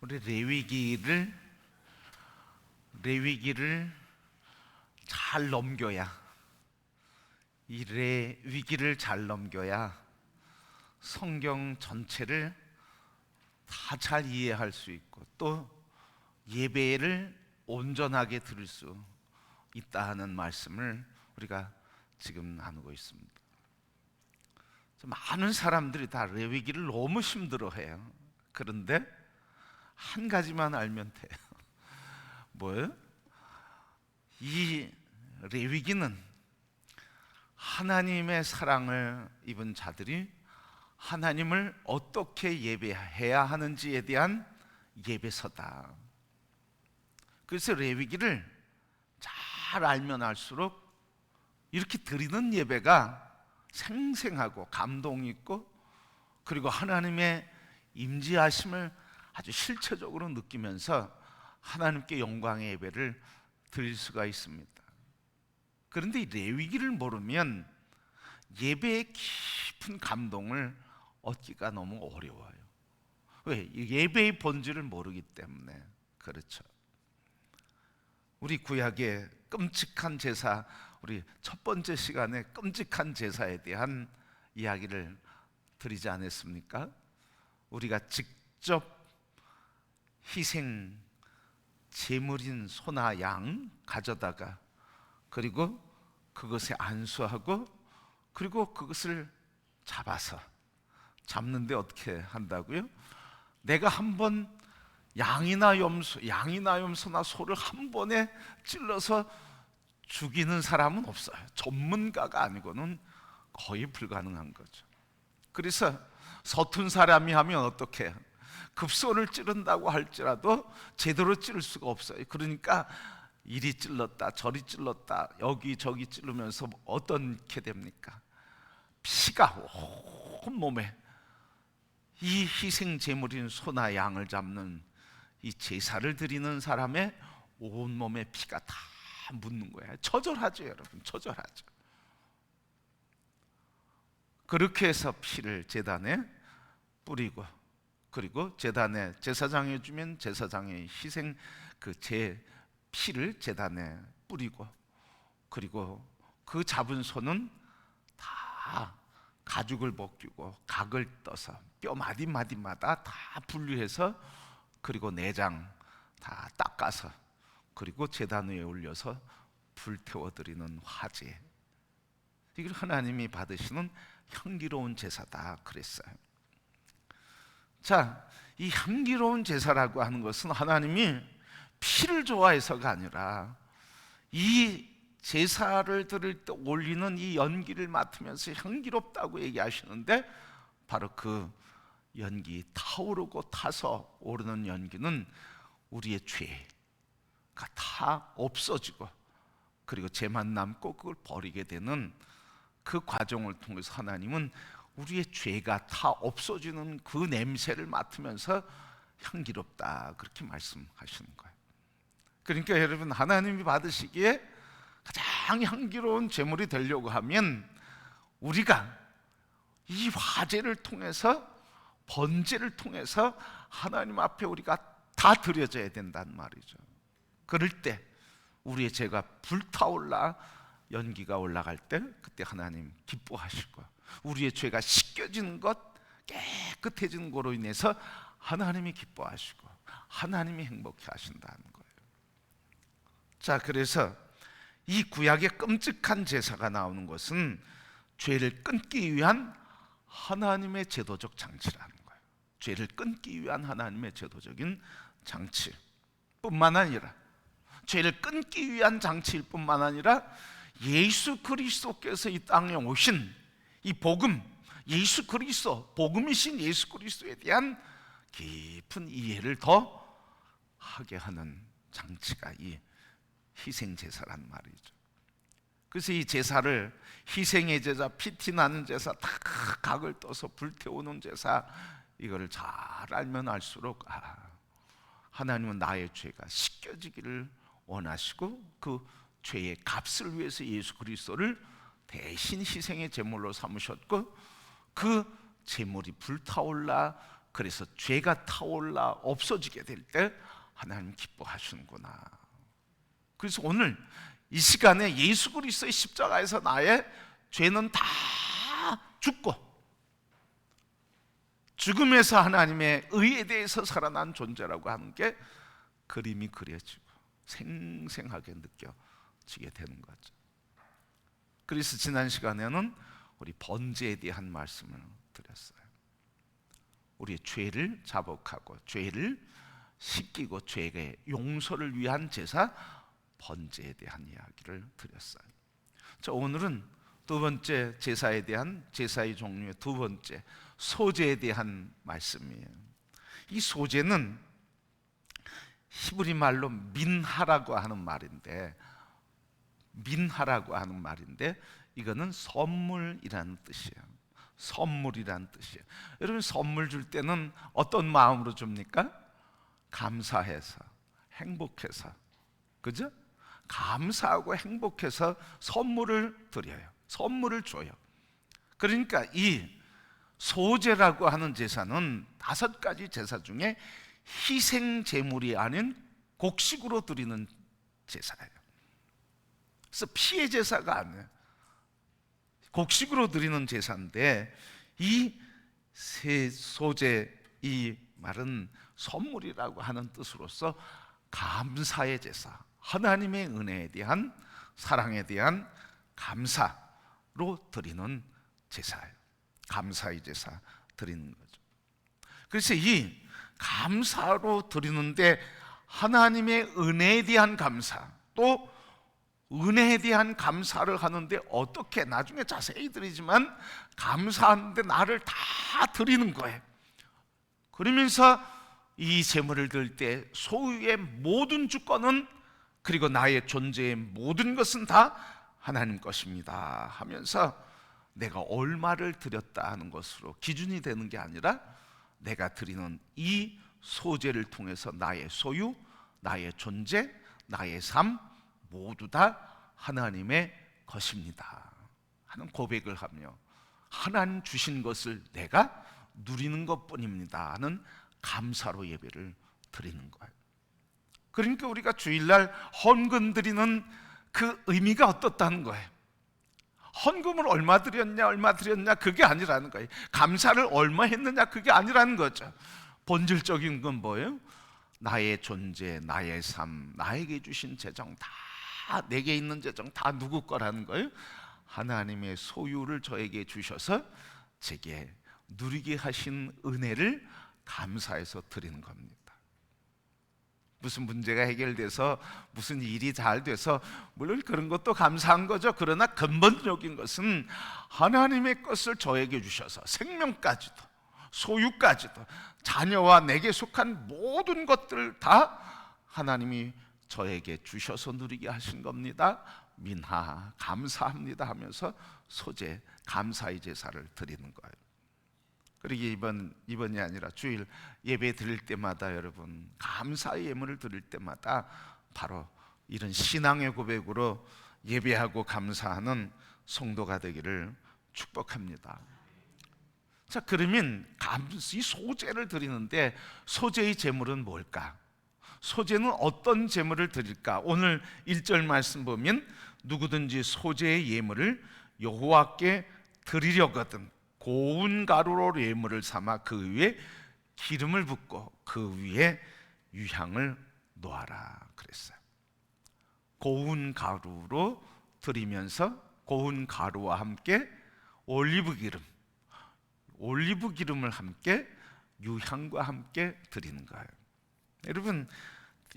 우리 레위기를 잘 넘겨야, 이 레위기를 잘 넘겨야 성경 전체를 다 잘 이해할 수 있고 또 예배를 온전하게 들을 수 있다 하는 말씀을 우리가 지금 나누고 있습니다. 많은 사람들이 다 레위기를 너무 힘들어해요. 그런데 한 가지만 알면 돼요. 뭐예요? 이 레위기는 하나님의 사랑을 입은 자들이 하나님을 어떻게 예배해야 하는지에 대한 예배서다. 그래서 레위기를 잘 알면 알수록 이렇게 드리는 예배가 생생하고 감동 있고, 그리고 하나님의 임재하심을 아주 실체적으로 느끼면서 하나님께 영광의 예배를 드릴 수가 있습니다. 그런데 이 레위기를 모르면 예배의 깊은 감동을 얻기가 너무 어려워요. 왜? 예배의 본질을 모르기 때문에. 그렇죠. 우리 구약의 끔찍한 제사, 우리 첫 번째 시간에 끔찍한 제사에 대한 이야기를 드리지 않았습니까? 우리가 직접 희생 제물인 소나 양 가져다가, 그리고 그것에 안수하고, 그리고 그것을 잡는데 어떻게 한다고요? 내가 한번 양이나 염소나 소를 한 번에 찔러서 죽이는 사람은 없어요. 전문가가 아니고는 거의 불가능한 거죠. 그래서 서툰 사람이 하면 어떻게 해요? 급소를 찌른다고 할지라도 제대로 찌를 수가 없어요. 그러니까 이리 찔렀다 저리 찔렀다 여기저기 찌르면서 어떻게 됩니까? 피가 온몸에, 이 희생 제물인 소나 양을 잡는 이 제사를 드리는 사람의 온몸에 피가 다 묻는 거예요. 처절하죠, 여러분. 처절하죠. 그렇게 해서 피를 제단에 뿌리고, 그리고 제단에 제사장이 주면 제사장의 희생 피를 제단에 뿌리고, 그리고 그 잡은 소는 다 가죽을 벗기고 각을 떠서 뼈 마디마디마다 다 분리해서, 그리고 내장 다 닦아서, 그리고 제단 위에 올려서 불태워드리는 화제, 이걸 하나님이 받으시는 향기로운 제사다 그랬어요. 자, 이 향기로운 제사라고 하는 것은 하나님이 피를 좋아해서가 아니라 이 제사를 드릴 때 올리는 이 연기를 맡으면서 향기롭다고 얘기하시는데, 바로 그 연기, 타오르고 타서 오르는 연기는 우리의 죄가 다 없어지고, 그리고 죄만 남고 그걸 버리게 되는 그 과정을 통해서 하나님은 우리의 죄가 다 없어지는 그 냄새를 맡으면서 향기롭다 그렇게 말씀하시는 거예요. 그러니까 여러분, 하나님이 받으시기에 가장 향기로운 제물이 되려고 하면 우리가 이 화제를 통해서, 번제를 통해서 하나님 앞에 우리가 다 드려져야 된단 말이죠. 그럴 때 우리의 죄가 불타올라 연기가 올라갈 때, 그때 하나님 기뻐하실 거예요. 우리의 죄가 씻겨지는 것, 깨끗해지는 거로 인해서 하나님이 기뻐하시고 하나님이 행복해 하신다는 거예요. 자, 그래서 이 구약의 끔찍한 제사가 나오는 것은 죄를 끊기 위한 하나님의 제도적 장치라는 거예요. 죄를 끊기 위한 하나님의 제도적인 장치뿐만 아니라, 죄를 끊기 위한 장치일 뿐만 아니라 예수 그리스도께서 이 땅에 오신 이 복음, 예수 그리스도, 복음이신 예수 그리스도에 대한 깊은 이해를 더 하게 하는 장치가 이 희생 제사란 말이죠. 그래서 이 제사를 희생의 제사, 피티 나는 제사, 다 각을 떠서 불태우는 제사, 이거를 잘 알면 알수록 하나님은 나의 죄가 씻겨지기를 원하시고 그 죄의 값을 위해서 예수 그리스도를 대신 희생의 제물로 삼으셨고, 그 제물이 불타올라 그래서 죄가 타올라 없어지게 될 때 하나님 기뻐하시는구나. 그래서 오늘 이 시간에 예수 그리스도의 십자가에서 나의 죄는 다 죽고 죽음에서 하나님의 의에 대해서 살아난 존재라고 하는 게 그림이 그려지고 생생하게 느껴지게 되는 거죠. 그래서 지난 시간에는 우리 번제에 대한 말씀을 드렸어요. 우리의 죄를 자복하고 죄를 씻기고 죄의 용서를 위한 제사 번제에 대한 이야기를 드렸어요. 자, 오늘은 두 번째 제사에 대한 제사의 종류의 두 번째 소제에 대한 말씀이에요. 이 소제는 히브리 말로 민하라고 하는 말인데 이거는 선물이라는 뜻이에요. 선물이라는 뜻이에요. 여러분 선물 줄 때는 어떤 마음으로 줍니까? 감사해서, 행복해서, 그죠? 감사하고 행복해서 선물을 드려요. 선물을 줘요. 그러니까 이 소제라고 하는 제사는 5가지 제사 중에 희생 제물이 아닌 곡식으로 드리는 제사예요. 그래서 피의 제사가 아니에요. 곡식으로 드리는 제사인데 이 소제 이 말은 선물이라고 하는 뜻으로서 감사의 제사, 하나님의 은혜에 대한 사랑에 대한 감사로 드리는 제사예요. 감사의 제사 드리는 거죠. 그래서 이 감사로 드리는데 하나님의 은혜에 대한 감사, 또 은혜에 대한 감사를 하는데 어떻게, 나중에 자세히 드리지만 감사하는데 나를 다 드리는 거예요. 그러면서 이 제물을 드릴 때 소유의 모든 주권은, 그리고 나의 존재의 모든 것은 다 하나님 것입니다 하면서 내가 얼마를 드렸다 하는 것으로 기준이 되는 게 아니라 내가 드리는 이 소제를 통해서 나의 소유, 나의 존재, 나의 삶 모두 다 하나님의 것입니다 하는 고백을 하며 하나님 주신 것을 내가 누리는 것뿐입니다 하는 감사로 예배를 드리는 거예요. 그러니까 우리가 주일날 헌금 드리는 그 의미가 어떻다는 거예요. 헌금을 얼마 드렸냐 그게 아니라는 거예요. 감사를 얼마 했느냐 그게 아니라는 거죠. 본질적인 건 뭐예요? 나의 존재, 나의 삶, 나에게 주신 재정 다, 내게 있는 재정 다 누구 거라는 거예요? 하나님의 소유를 저에게 주셔서 제게 누리게 하신 은혜를 감사해서 드리는 겁니다. 무슨 문제가 해결돼서 무슨 일이 잘 돼서 물론 그런 것도 감사한 거죠. 그러나 근본적인 것은 하나님의 것을 저에게 주셔서 생명까지도 소유까지도 자녀와 내게 속한 모든 것들 다 하나님이 저에게 주셔서 누리게 하신 겁니다. 민하 감사합니다 하면서 소제 감사의 제사를 드리는 거예요. 그리고 이번이 아니라 주일 예배 드릴 때마다 여러분 감사의 예물을 드릴 때마다 바로 이런 신앙의 고백으로 예배하고 감사하는 성도가 되기를 축복합니다. 자, 그러면 이 소제를 드리는데 소제의 제물은 뭘까? 소제는 어떤 제물을 드릴까? 오늘 1절 말씀 보면 누구든지 소제의 예물을 여호와께 드리려거든 고운 가루로 예물을 삼아 그 위에 기름을 붓고 그 위에 유향을 놓아라 그랬어요. 고운 가루로 드리면서 고운 가루와 함께 올리브 기름을 함께 유향과 함께 드리는 거예요. 여러분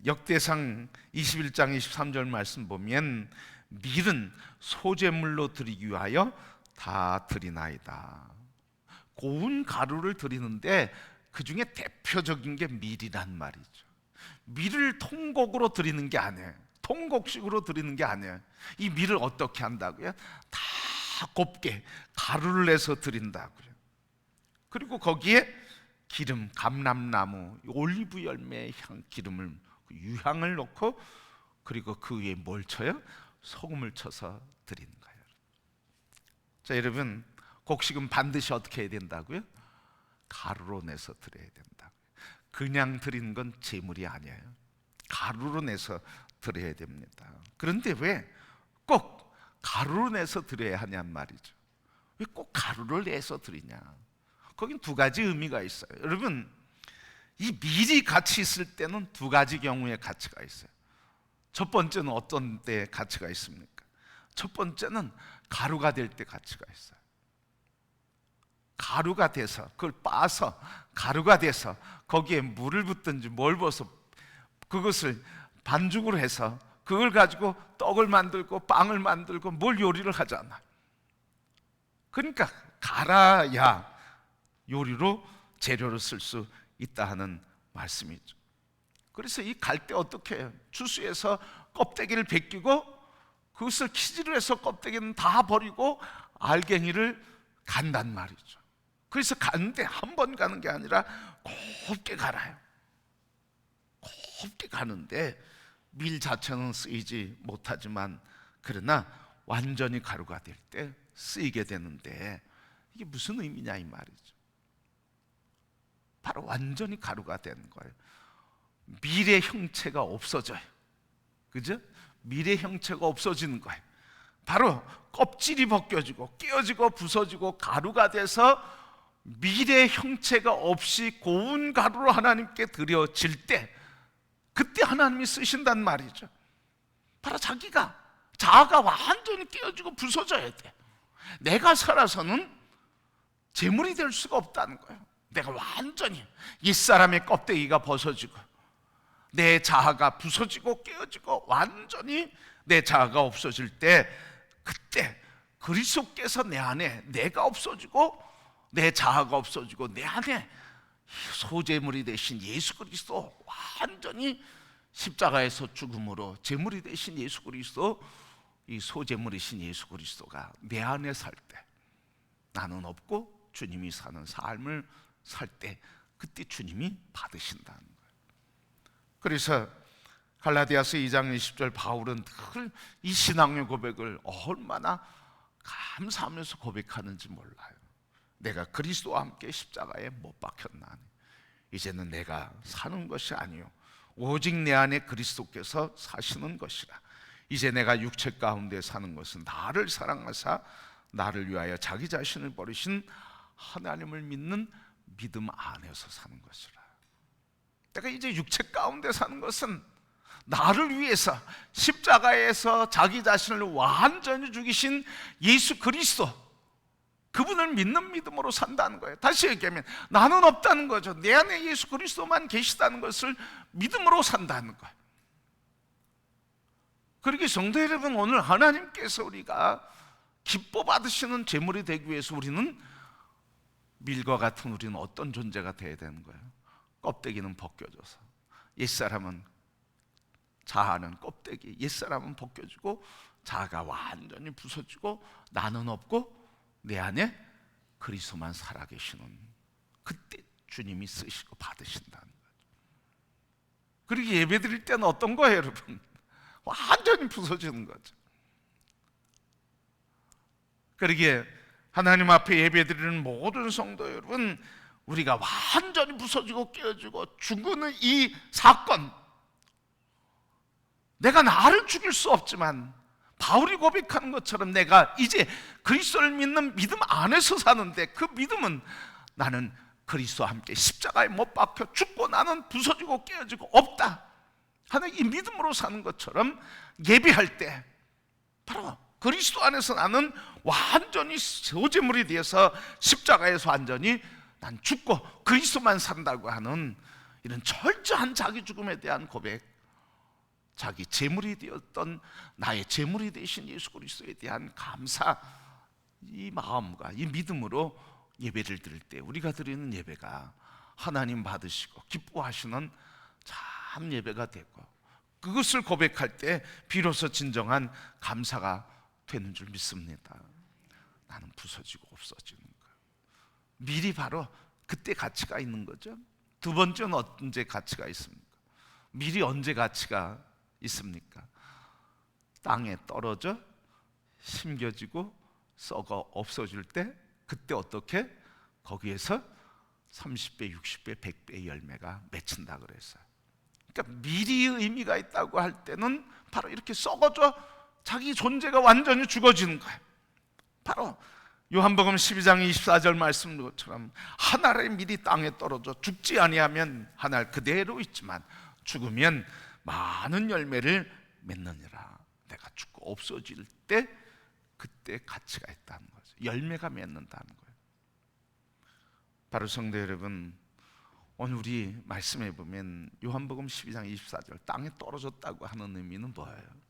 역대상 21장 23절 말씀 보면 밀은 소제물로 드리기 위하여 다 드리나이다. 고운 가루를 드리는데 그 중에 대표적인 게 밀이란 말이죠. 밀을 통곡으로 드리는 게 아니에요. 통곡식으로 드리는 게 아니에요. 이 밀을 어떻게 한다고요? 다 곱게 가루를 내서 드린다고요. 그리고 거기에 기름, 감람나무, 올리브 열매의 기름을 유향을 넣고 그리고 그 위에 뭘 쳐요? 소금을 쳐서 드리는 거예요. 자, 여러분 곡식은 반드시 어떻게 해야 된다고요? 가루로 내서 드려야 된다. 그냥 드리는 건 제물이 아니에요. 가루로 내서 드려야 됩니다. 그런데 왜 꼭 가루로 내서 드려야 하냔 말이죠. 왜 꼭 가루를 내서 드리냐? 거긴 두 가지 의미가 있어요. 여러분, 이 밀이 같이 있을 때는 두 가지 경우의 가치가 있어요. 첫 번째는 어떤 때 가치가 있습니까? 첫 번째는 가루가 될 때 가치가 있어요. 가루가 돼서, 그걸 빻아서 가루가 돼서 거기에 물을 붓든지 뭘 부어서 그것을 반죽으로 해서 그걸 가지고 떡을 만들고 빵을 만들고 뭘 요리를 하잖아. 그러니까 갈아야 요리로 재료를 쓸 수 있다 하는 말씀이죠. 그래서 이 갈 때 어떻게 해요? 주스에서 껍데기를 벗기고 그것을 키질을 해서 껍데기는 다 버리고 알갱이를 간단 말이죠. 그래서 가는데 한 번 가는 게 아니라 곱게 갈아요. 곱게 가는데 밀 자체는 쓰이지 못하지만 그러나 완전히 가루가 될 때 쓰이게 되는데 이게 무슨 의미냐 이 말이죠. 바로 완전히 가루가 되는 거예요. 밀의 형체가 없어져요. 그죠? 밀의 형체가 없어지는 거예요. 바로 껍질이 벗겨지고 깨어지고 부서지고 가루가 돼서 밀의 형체가 없이 고운 가루로 하나님께 드려질 때 그때 하나님이 쓰신단 말이죠. 바로 자아가 완전히 깨어지고 부서져야 돼. 내가 살아서는 재물이 될 수가 없다는 거예요. 내가 완전히 옛사람의 껍데기가 벗어지고 내 자아가 부서지고 깨어지고 완전히 내 자아가 없어질 때 그때 그리스도께서 내 안에 내가 없어지고 내 자아가 없어지고 내 안에 소재물이 되신 예수 그리스도, 완전히 십자가에서 죽음으로 제물이 되신 예수 그리스도, 이 소재물이신 예수 그리스도가 내 안에 살 때 나는 없고 주님이 사는 삶을 살 때 그때 주님이 받으신다는 거예요. 그래서 갈라디아서 2장 20절 바울은 늘 이 신앙의 고백을 얼마나 감사하면서 고백하는지 몰라요. 내가 그리스도와 함께 십자가에 못 박혔나니 이제는 내가 사는 것이 아니요 오직 내 안에 그리스도께서 사시는 것이라. 이제 내가 육체 가운데 사는 것은 나를 사랑하사 나를 위하여 자기 자신을 버리신 하나님을 믿는 믿음 안에서 사는 것이라. 내가 이제 육체 가운데 사는 것은 나를 위해서 십자가에서 자기 자신을 완전히 죽이신 예수 그리스도, 그분을 믿는 믿음으로 산다는 거예요. 다시 얘기하면 나는 없다는 거죠. 내 안에 예수 그리스도만 계시다는 것을 믿음으로 산다는 거예요. 그러기에 성도 여러분, 오늘 하나님께서 우리가 기뻐 받으시는 제물이 되기 위해서 우리는 밀과 같은 우리는 어떤 존재가 되어야 되는 거예요? 껍데기는 벗겨져서, 옛사람은 자아는 껍데기, 옛사람은 벗겨지고 자아가 완전히 부서지고 나는 없고 내 안에 그리스도만 살아계시는, 그때 주님이 쓰시고 받으신다는 거죠. 그리고 예배 드릴 때는 어떤 거예요 여러분? 완전히 부서지는 거죠. 그러기에 하나님 앞에 예배 드리는 모든 성도 여러분, 우리가 완전히 부서지고 깨어지고 죽는 이 사건, 내가 나를 죽일 수 없지만 바울이 고백하는 것처럼 내가 이제 그리스도를 믿는 믿음 안에서 사는데 그 믿음은 나는 그리스도와 함께 십자가에 못 박혀 죽고 나는 부서지고 깨어지고 없다 하는 이 믿음으로 사는 것처럼 예배할 때 바로 그리스도 안에서 나는 완전히 소재물이 되어서 십자가에서 완전히 난 죽고 그리스도만 산다고 하는 이런 철저한 자기 죽음에 대한 고백, 자기 제물이 되었던 나의 제물이 되신 예수 그리스도에 대한 감사, 이 마음과 이 믿음으로 예배를 드릴 때 우리가 드리는 예배가 하나님 받으시고 기뻐하시는 참 예배가 되고, 그것을 고백할 때 비로소 진정한 감사가 되는 줄 믿습니다. 나는 부서지고 없어지는 거예요. 미리 바로 그때 가치가 있는 거죠. 두 번째는 언제 가치가 있습니까? 미리 언제 가치가 있습니까? 땅에 떨어져 심겨지고 썩어 없어질 때, 그때 어떻게 거기에서 30배, 60배, 100배의 열매가 맺힌다 그랬어요. 그러니까 미리 의미가 있다고 할 때는 바로 이렇게 썩어져 자기 존재가 완전히 죽어지는 거예요. 바로 요한복음 12장 24절 말씀처럼 한 알의 밀이 땅에 떨어져 죽지 아니하면 한 알 그대로 있지만 죽으면 많은 열매를 맺느니라. 내가 죽고 없어질 때 그때 가치가 있다는 거죠. 열매가 맺는다는 거예요. 바로 성도 여러분, 오늘 우리 말씀해 보면 요한복음 12장 24절 땅에 떨어졌다고 하는 의미는 뭐예요?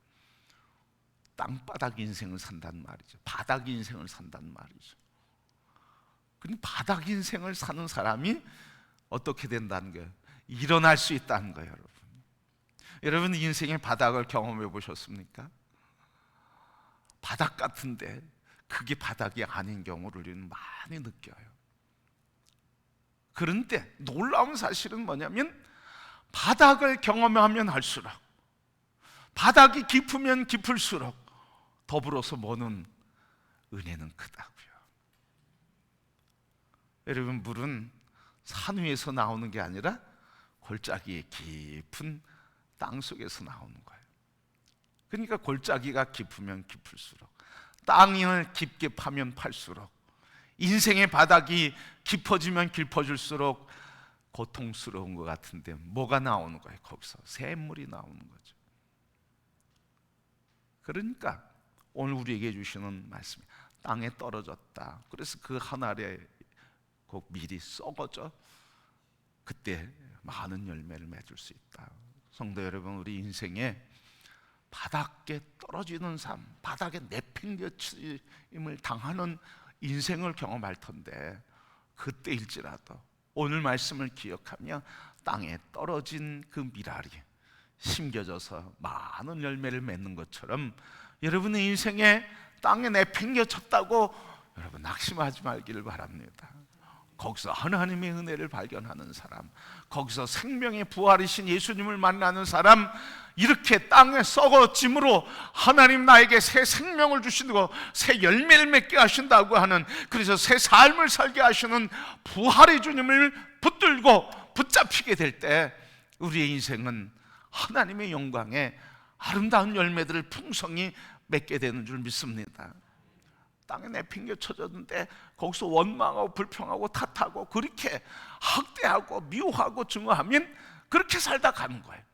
땅바닥 인생을 산단 말이죠. 바닥 인생을 산단 말이죠. 근데 바닥 인생을 사는 사람이 어떻게 된다는 거예요? 일어날 수 있다는 거예요, 여러분. 여러분 인생의 바닥을 경험해 보셨습니까? 바닥 같은데 그게 바닥이 아닌 경우를 우리는 많이 느껴요. 그런데 놀라운 사실은 뭐냐면 바닥을 경험하면 할수록, 바닥이 깊으면 깊을수록 더불어서 모는 은혜는 크다고요. 여러분, 물은 산 위에서 나오는 게 아니라 골짜기의 깊은 땅 속에서 나오는 거예요. 그러니까 골짜기가 깊으면 깊을수록, 땅을 깊게 파면 팔수록, 인생의 바닥이 깊어지면 깊어질수록 고통스러운 것 같은데 뭐가 나오는 거예요? 거기서 샘물이 나오는 거죠. 그러니까 오늘 우리에게 주시는 말씀이 땅에 떨어졌다. 그래서 그 한 알의 그 밀이 썩어져 그때 많은 열매를 맺을 수 있다. 성도 여러분, 우리 인생에 바닥에 떨어지는 삶, 바닥에 내팽개침을 당하는 인생을 경험할 텐데 그때일지라도 오늘 말씀을 기억하며 땅에 떨어진 그 밀알이 심겨져서 많은 열매를 맺는 것처럼 여러분의 인생에 땅에 내팽개쳤다고 여러분 낙심하지 말기를 바랍니다. 거기서 하나님의 은혜를 발견하는 사람, 거기서 생명의 부활이신 예수님을 만나는 사람, 이렇게 땅에 썩어짐으로 하나님 나에게 새 생명을 주시고 새 열매를 맺게 하신다고 하는, 그래서 새 삶을 살게 하시는 부활의 주님을 붙들고 붙잡히게 될 때 우리의 인생은 하나님의 영광에 아름다운 열매들을 풍성히 맺게 되는 줄 믿습니다. 땅에 내팽개쳐졌는데 거기서 원망하고 불평하고 탓하고 그렇게 학대하고 미워하고 증오하면 그렇게 살다 가는 거예요.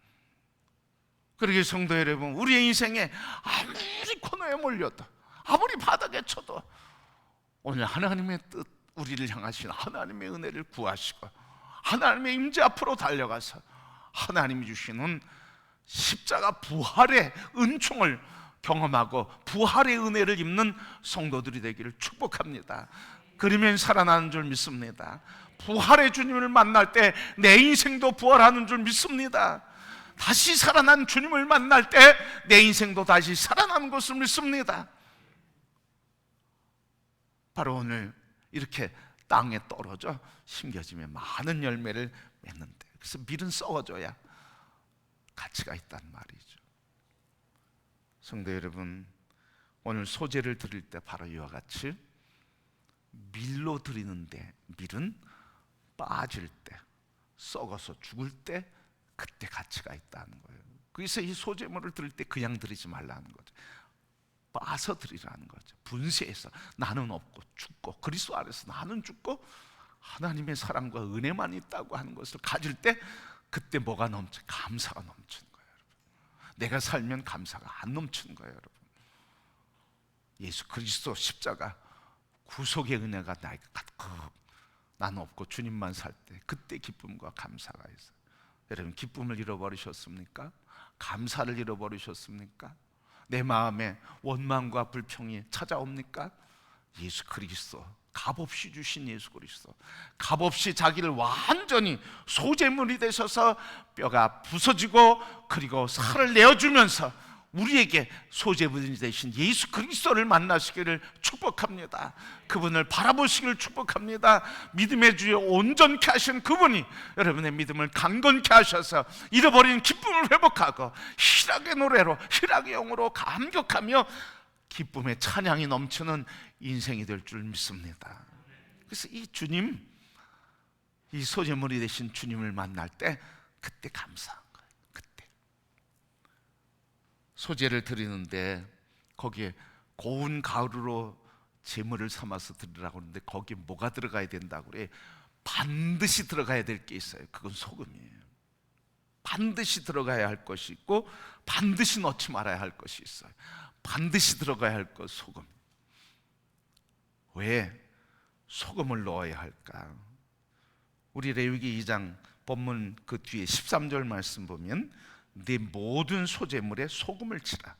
그러기에 성도 여러분, 우리의 인생에 아무리 코너에 몰려도, 아무리 바닥에 쳐도 오늘 하나님의 뜻, 우리를 향하신 하나님의 은혜를 구하시고 하나님의 임재 앞으로 달려가서 하나님이 주시는 십자가 부활의 은총을 경험하고 부활의 은혜를 입는 성도들이 되기를 축복합니다. 그러면 살아나는 줄 믿습니다. 부활의 주님을 만날 때 내 인생도 부활하는 줄 믿습니다. 다시 살아난 주님을 만날 때 내 인생도 다시 살아나는 것을 믿습니다. 바로 오늘 이렇게 땅에 떨어져 심겨지며 많은 열매를 맺는데, 그래서 밀은 썩어져야 가치가 있단 말이죠. 성도 여러분, 오늘 소재를 드릴 때 바로 이와 같이 밀로 드리는데 밀은 빠질 때, 썩어서 죽을 때 그때 가치가 있다는 거예요. 그래서 이 소재물을 드릴 때 그냥 드리지 말라는 거죠. 빠서 드리라는 거죠. 분쇄해서 나는 없고 죽고 그리스도 안에서 나는 죽고 하나님의 사랑과 은혜만 있다고 하는 것을 가질 때 그때 뭐가 넘쳐? 감사가 넘치는 거예요, 여러분. 내가 살면 감사가 안 넘치는 거예요, 여러분. 예수 그리스도 십자가 구속의 은혜가 나에게 가득, 나는 없고 주님만 살 때 그때 기쁨과 감사가 있어요. 여러분, 기쁨을 잃어버리셨습니까? 감사를 잃어버리셨습니까? 내 마음에 원망과 불평이 찾아옵니까? 예수 그리스도, 값없이 주신 예수 그리스도, 값없이 자기를 완전히 소재물이 되셔서 뼈가 부서지고 그리고 살을 내어주면서 우리에게 소재물이 되신 예수 그리스도를 만나시기를 축복합니다. 그분을 바라보시기를 축복합니다. 믿음의 주에 온전케 하신 그분이 여러분의 믿음을 강건케 하셔서 잃어버린 기쁨을 회복하고 희락의 노래로, 희락의 영으로 감격하며 기쁨의 찬양이 넘치는 인생이 될 줄 믿습니다. 그래서 이 주님, 이 소재물이 되신 주님을 만날 때 그때 감사한 거예요. 그때 소재를 드리는데 거기에 고운 가루로 제물을 삼아서 드리라고 하는데 거기에 뭐가 들어가야 된다고 그래? 반드시 들어가야 될 게 있어요. 그건 소금이에요. 반드시 들어가야 할 것이 있고 반드시 넣지 말아야 할 것이 있어요. 반드시 들어가야 할 것 소금. 왜 소금을 넣어야 할까? 우리 레위기 2장 본문 그 뒤에 13절 말씀 보면 네 모든 소재물에 소금을 치라.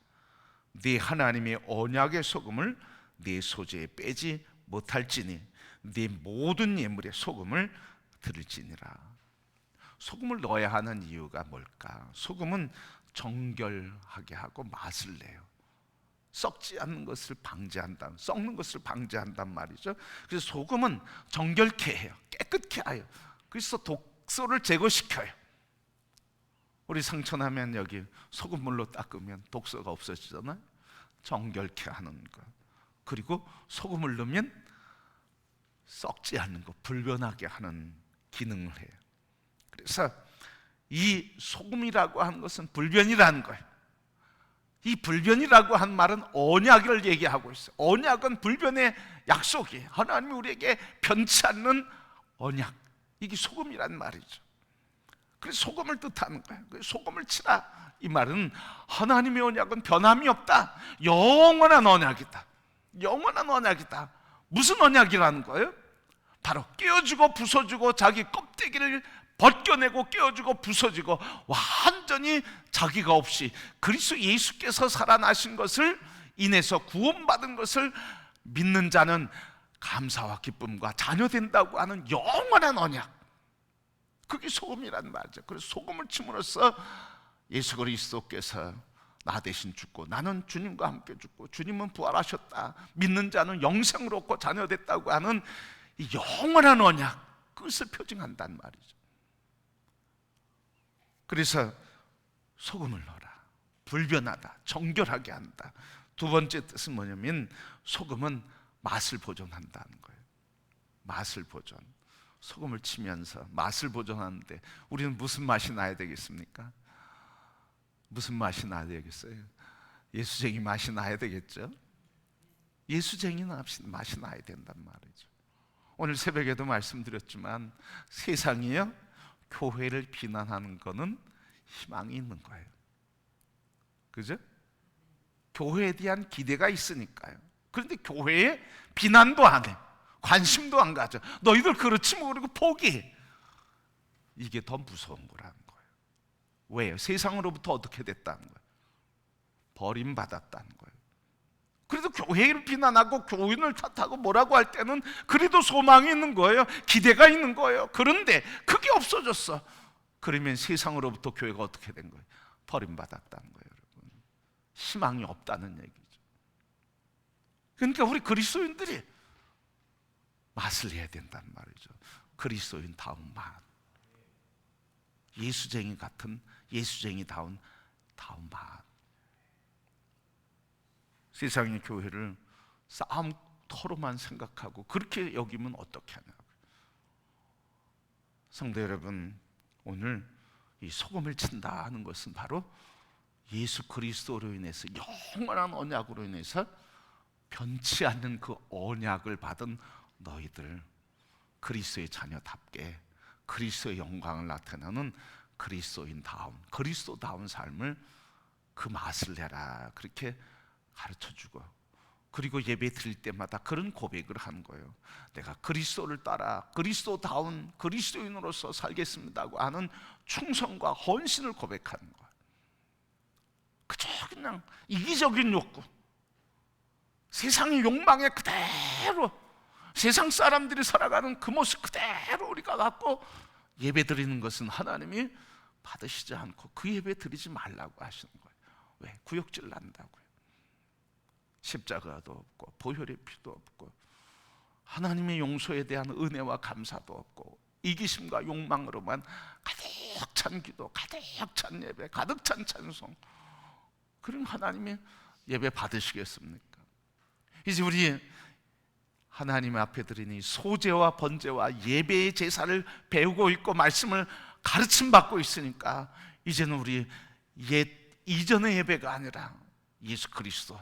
네 하나님의 언약의 소금을 네 소재에 빼지 못할지니 네 모든 예물에 소금을 드릴지니라. 소금을 넣어야 하는 이유가 뭘까? 소금은 정결하게 하고 맛을 내요. 썩지 않는 것을 방지한다, 썩는 것을 방지한단 말이죠. 그래서 소금은 정결케 해요. 깨끗게 해요. 그래서 독소를 제거시켜요. 우리 상처나면 여기 소금물로 닦으면 독소가 없어지잖아요. 정결케 하는 것. 그리고 소금을 넣으면 썩지 않는 것, 불변하게 하는 기능을 해요. 그래서 이 소금이라고 하는 것은 불변이라는 거예요. 이 불변이라고 한 말은 언약을 얘기하고 있어요. 언약은 불변의 약속이에요. 하나님이 우리에게 변치 않는 언약, 이게 소금이란 말이죠. 그래서 소금을 뜻하는 거예요. 소금을 치라, 이 말은 하나님의 언약은 변함이 없다, 영원한 언약이다. 영원한 언약이다. 무슨 언약이라는 거예요? 바로 깨어지고 부서지고 자기 껍데기를 벗겨내고 깨어지고 부서지고 완전히 자기가 없이 그리스도 예수께서 살아나신 것을 인해서 구원받은 것을 믿는 자는 감사와 기쁨과 자녀된다고 하는 영원한 언약, 그게 소금이란 말이죠. 그래서 소금을 침으로써 예수 그리스도께서 나 대신 죽고 나는 주님과 함께 죽고 주님은 부활하셨다, 믿는 자는 영생을 얻고 자녀됐다고 하는 이 영원한 언약, 그것을 표징한단 말이죠. 그래서 소금을 넣어라, 불변하다, 정결하게 한다. 두 번째 뜻은 뭐냐면 소금은 맛을 보존한다는 거예요. 맛을 보존. 소금을 치면서 맛을 보존하는데 우리는 무슨 맛이 나야 되겠습니까? 무슨 맛이 나야 되겠어요? 예수쟁이 맛이 나야 되겠죠? 예수쟁이 맛이 나야 된단 말이죠. 오늘 새벽에도 말씀드렸지만 세상이요, 교회를 비난하는 거는 희망이 있는 거예요. 그죠? 교회에 대한 기대가 있으니까요. 그런데 교회에 비난도 안 해, 관심도 안 가져. 너희들 그렇지 뭐, 그리고 포기해. 이게 더 무서운 거라는 거예요. 왜요? 세상으로부터 어떻게 됐다는 거예요? 버림받았다는 거예요. 그래도 교회를 비난하고 교인을 탓하고 뭐라고 할 때는 그래도 소망이 있는 거예요. 기대가 있는 거예요. 그런데 그게 없어졌어. 그러면 세상으로부터 교회가 어떻게 된 거예요? 버림받았다는 거예요, 여러분. 희망이 없다는 얘기죠. 그러니까 우리 그리스도인들이 맛을 내야 된단 말이죠. 그리스도인다운 맛, 예수쟁이 같은, 예수쟁이다운 맛. 세상의 교회를 싸움터로만 생각하고 그렇게 여기면 어떻게 하냐고요. 성도 여러분, 오늘 이 소금을 친다 하는 것은 바로 예수 그리스도로 인해서, 영원한 언약으로 인해서 변치 않는 그 언약을 받은 너희들, 그리스도의 자녀답게 그리스도의 영광을 나타내는 그리스도다운 삶을, 그 맛을 내라, 그렇게 가르쳐주고, 그리고 예배 드릴 때마다 그런 고백을 하는 거예요. 내가 그리스도를 따라 그리스도다운 그리스도인으로서 살겠습니다고 하는 충성과 헌신을 고백하는 거예요. 그저 그냥 이기적인 욕구, 세상의 욕망에 그대로, 세상 사람들이 살아가는 그 모습 그대로 우리가 갖고 예배 드리는 것은 하나님이 받으시지 않고 그 예배 드리지 말라고 하시는 거예요. 왜? 구역질 난다고요. 십자가도 없고 보혈의 피도 없고 하나님의 용서에 대한 은혜와 감사도 없고 이기심과 욕망으로만 가득 찬 기도, 가득 찬 예배, 가득 찬 찬송, 그럼 하나님이 예배 받으시겠습니까? 이제 우리 하나님 앞에 드리니 소제와 번제와 예배의 제사를 배우고 있고 말씀을 가르침 받고 있으니까 이제는 우리 옛 이전의 예배가 아니라 예수 그리스도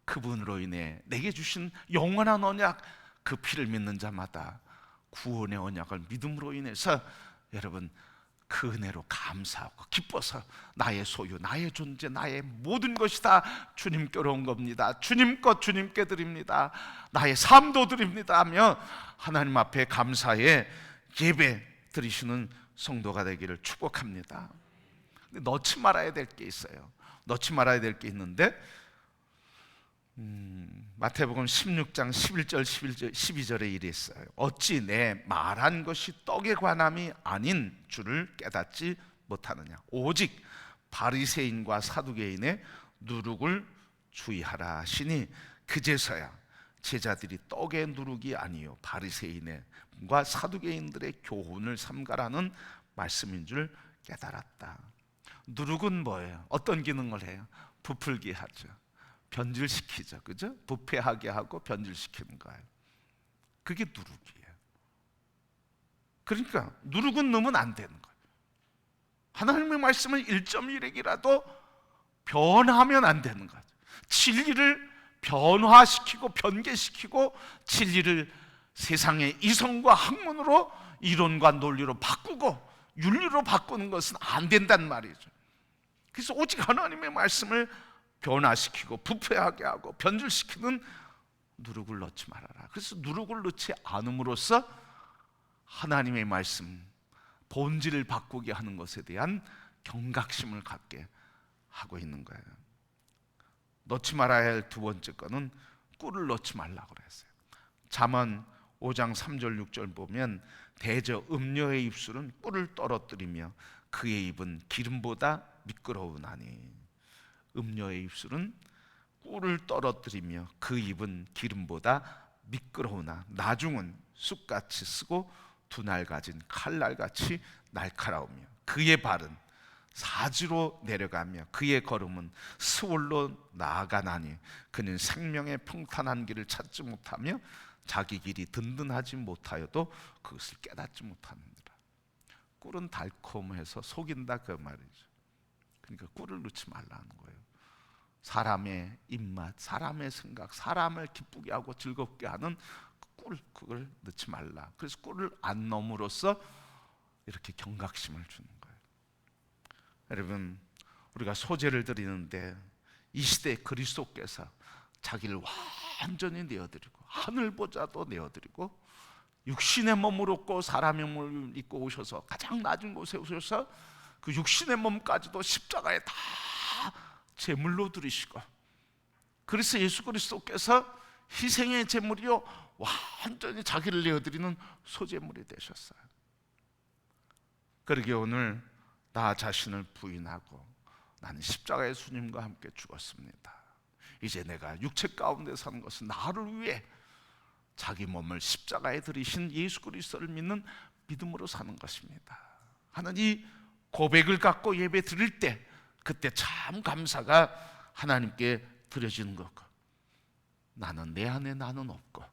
그분으로 인해 내게 주신 영원한 언약, 그 피를 믿는 자마다 구원의 언약을 믿음으로 인해서 여러분 그 은혜로 감사하고 기뻐서 나의 소유, 나의 존재, 나의 모든 것이 다 주님께로 온 겁니다. 주님 것 주님께 드립니다. 나의 삶도 드립니다 하며 하나님 앞에 감사의 예배 드리시는 성도가 되기를 축복합니다. 근데 넣지 말아야 될 게 있어요. 넣지 말아야 될 게 있는데 마태복음 16장 11절 12절에 이랬어요. 어찌 내 말한 것이 떡에 관함이 아닌 줄을 깨닫지 못하느냐. 오직 바리새인과 사두개인의 누룩을 주의하라 하시니 그제서야 제자들이 떡의 누룩이 아니요 바리새인과 사두개인들의 교훈을 삼가라는 말씀인 줄 깨달았다. 누룩은 뭐예요? 어떤 기능을 해요? 부풀게 하죠. 변질시키죠. 그죠? 부패하게 하고 변질시키는 거예요. 그게 누룩이에요. 그러니까 누룩은 넣으면 안 되는 거예요. 하나님의 말씀은 1.1핵이라도 변하면 안 되는 거죠. 진리를 변화시키고 변개시키고 진리를 세상의 이성과 학문으로 이론과 논리로 바꾸고 윤리로 바꾸는 것은 안 된단 말이죠. 그래서 오직 하나님의 말씀을 변화시키고 부패하게 하고 변질시키는 누룩을 넣지 말아라. 그래서 누룩을 넣지 않음으로써 하나님의 말씀 본질을 바꾸게 하는 것에 대한 경각심을 갖게 하고 있는 거예요. 넣지 말아야 할 두 번째 거는 꿀을 넣지 말라고 그랬어요. 잠언 5장 3절 6절 보면 대저 음녀의 입술은 꿀을 떨어뜨리며 그의 입은 기름보다 미끄러우나니. 음녀의 입술은 꿀을 떨어뜨리며 그 입은 기름보다 미끄러우나 나중은 쑥같이 쓰고 두 날 가진 칼날같이 날카로우며 그의 발은 사지로 내려가며 그의 걸음은 스올로 나아가나니 그는 생명의 평탄한 길을 찾지 못하며 자기 길이 든든하지 못하여도 그것을 깨닫지 못하느니라. 꿀은 달콤해서 속인다 그 말이죠. 그러니까 꿀을 넣지 말라는 거예요. 사람의 입맛, 사람의 생각, 사람을 기쁘게 하고 즐겁게 하는 꿀, 그걸 넣지 말라. 그래서 꿀을 안 넣음으로써 이렇게 경각심을 주는 거예요. 여러분, 우리가 소제를 드리는데 이 시대에 그리스도께서 자기를 완전히 내어드리고 하늘보자도 내어드리고 육신의 몸을 얻고 사람의 몸을 입고 오셔서 가장 낮은 곳에 오셔서 그 육신의 몸까지도 십자가에 다 제물로 드리시고, 그래서 예수 그리스도께서 희생의 제물이요 완전히 자기를 내어드리는 소제물이 되셨어요. 그러기에 오늘 나 자신을 부인하고 나는 십자가의 주님과 함께 죽었습니다. 이제 내가 육체 가운데 사는 것은 나를 위해 자기 몸을 십자가에 들이신 예수 그리스도를 믿는 믿음으로 사는 것입니다 하는 이 고백을 갖고 예배 드릴 때 그때 참 감사가 하나님께 드려지는 거고, 나는 내 안에 나는 없고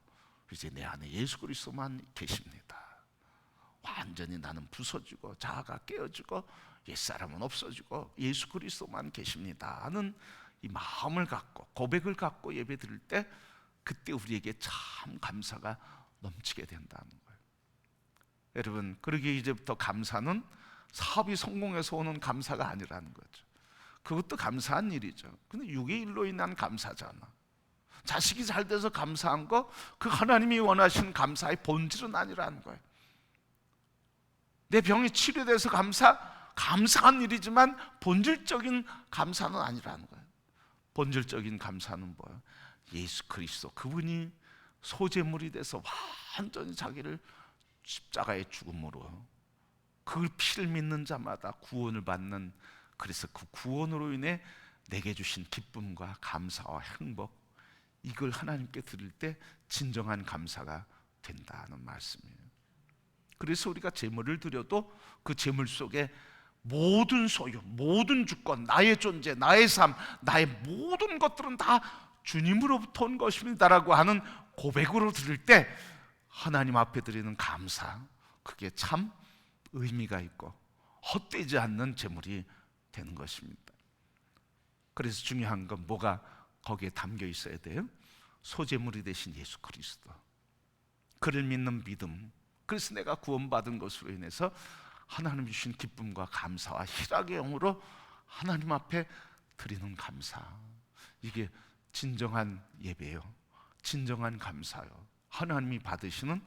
이제 내 안에 예수 그리스도만 계십니다. 완전히 나는 부서지고 자아가 깨어지고 옛사람은 없어지고 예수 그리스도만 계십니다 하는 이 마음을 갖고 고백을 갖고 예배 드릴 때 그때 우리에게 참 감사가 넘치게 된다는 거예요. 여러분, 그러기에 이제부터 감사는 사업이 성공해서 오는 감사가 아니라는 거죠. 그것도 감사한 일이죠. 근데 육의 일로 인한 감사잖아. 자식이 잘 돼서 감사한 거, 그 하나님이 원하시는 감사의 본질은 아니라는 거예요. 내 병이 치료돼서 감사한 일이지만 본질적인 감사는 아니라는 거예요. 본질적인 감사는 뭐예요? 예수 그리스도 그분이 소제물이 돼서 완전히 자기를 십자가의 죽음으로 그 피를 믿는 자마다 구원을 받는, 그래서 그 구원으로 인해 내게 주신 기쁨과 감사와 행복, 이걸 하나님께 드릴 때 진정한 감사가 된다는 말씀이에요. 그래서 우리가 제물을 드려도 그 제물 속에 모든 소유, 모든 주권, 나의 존재, 나의 삶, 나의 모든 것들은 다 주님으로부터 온 것입니다라고 하는 고백으로 드릴 때 하나님 앞에 드리는 감사, 그게 참 의미가 있고 헛되지 않는 제물이 되는 것입니다. 그래서 중요한 건 뭐가 거기에 담겨 있어야 돼요? 소제물이 되신 예수 그리스도, 그를 믿는 믿음. 그래서 내가 구원받은 것으로 인해서 하나님 주신 기쁨과 감사와 희락의 영으로 하나님 앞에 드리는 감사, 이게 진정한 예배요, 진정한 감사요, 하나님이 받으시는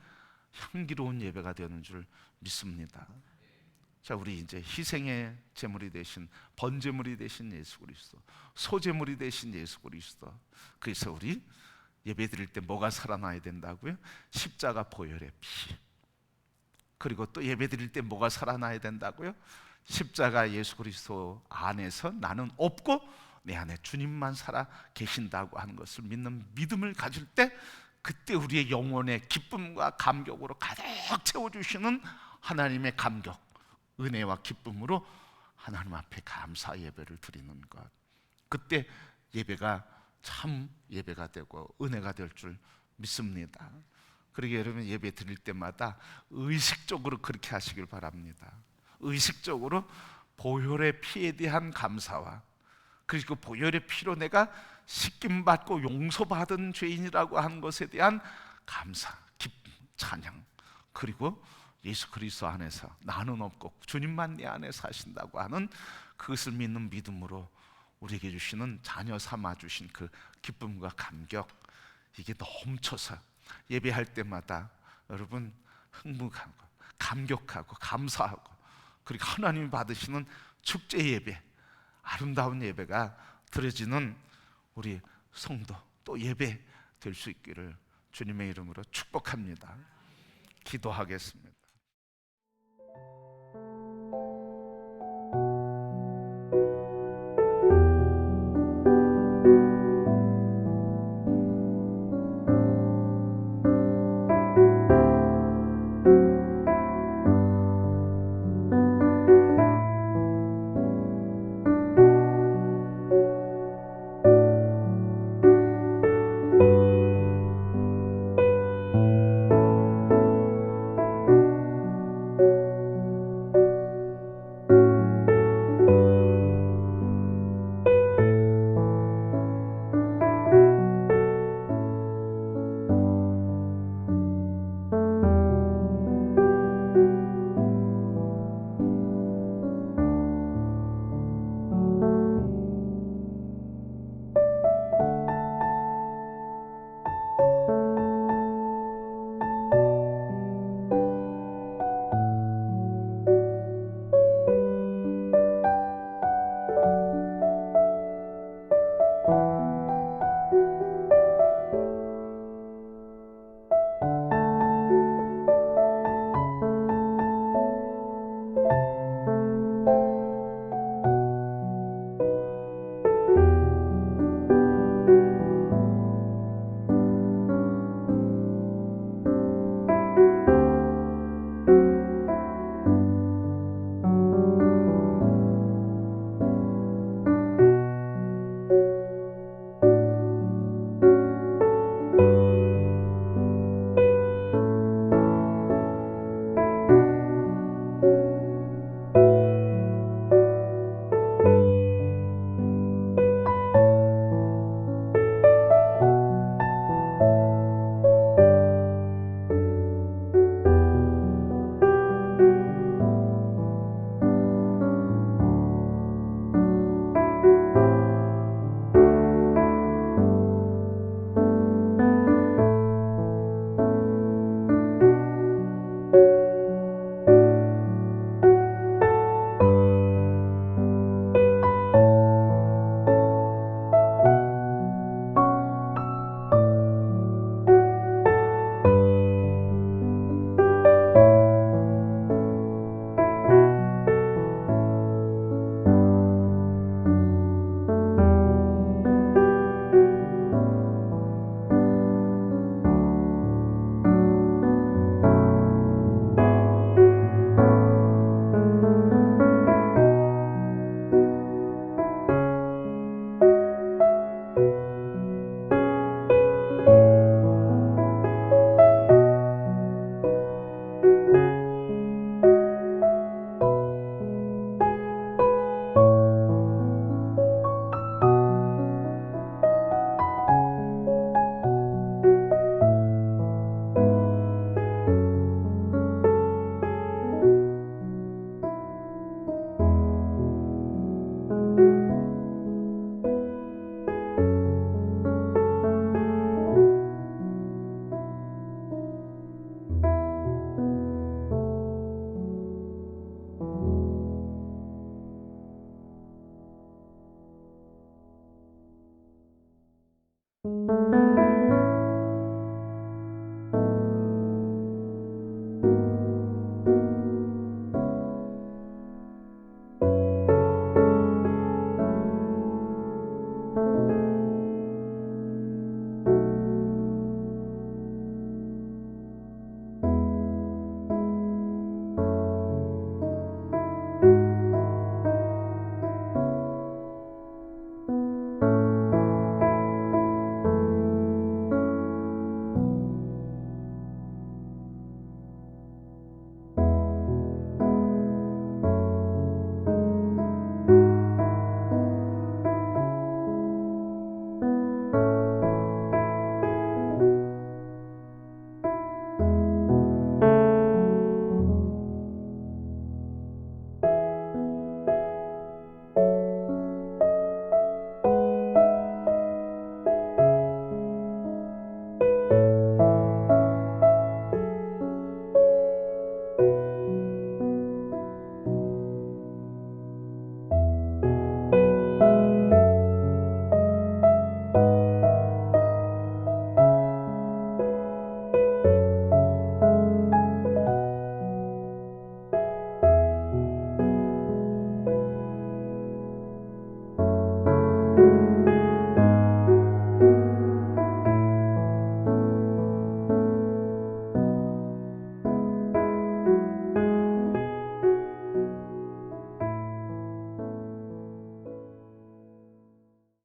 향기로운 예배가 되는 줄 믿습니다. 자, 우리 이제 희생의 제물이 되신, 번제물이 되신 예수 그리스도, 소제물이 되신 예수 그리스도. 그래서 우리 예배 드릴 때 뭐가 살아나야 된다고요? 십자가 보혈의 피. 그리고 또 예배 드릴 때 뭐가 살아나야 된다고요? 십자가 예수 그리스도 안에서 나는 없고 내 안에 주님만 살아 계신다고 하는 것을 믿는 믿음을 가질 때, 그때 우리의 영혼의 기쁨과 감격으로 가득 채워주시는 하나님의 감격, 은혜와 기쁨으로 하나님 앞에 감사 예배를 드리는 것, 그때 예배가 참 예배가 되고 은혜가 될 줄 믿습니다. 그러게 여러분, 예배 드릴 때마다 의식적으로 그렇게 하시길 바랍니다. 의식적으로 보혈의 피에 대한 감사와, 그리고 보혈의 피로 내가 씻김받고 용서받은 죄인이라고 하는 것에 대한 감사, 기쁨, 찬양, 그리고 예수 그리스도 안에서 나는 없고 주님만 내 안에 사신다고 하는 그것을 믿는 믿음으로 우리에게 주시는, 자녀 삼아 주신 그 기쁨과 감격, 이게 넘쳐서 예배할 때마다 여러분 흥분하고 감격하고 감사하고, 그리고 하나님이 받으시는 축제 예배, 아름다운 예배가 드려지는 우리 성도, 또 예배 될 수 있기를 주님의 이름으로 축복합니다. 기도하겠습니다.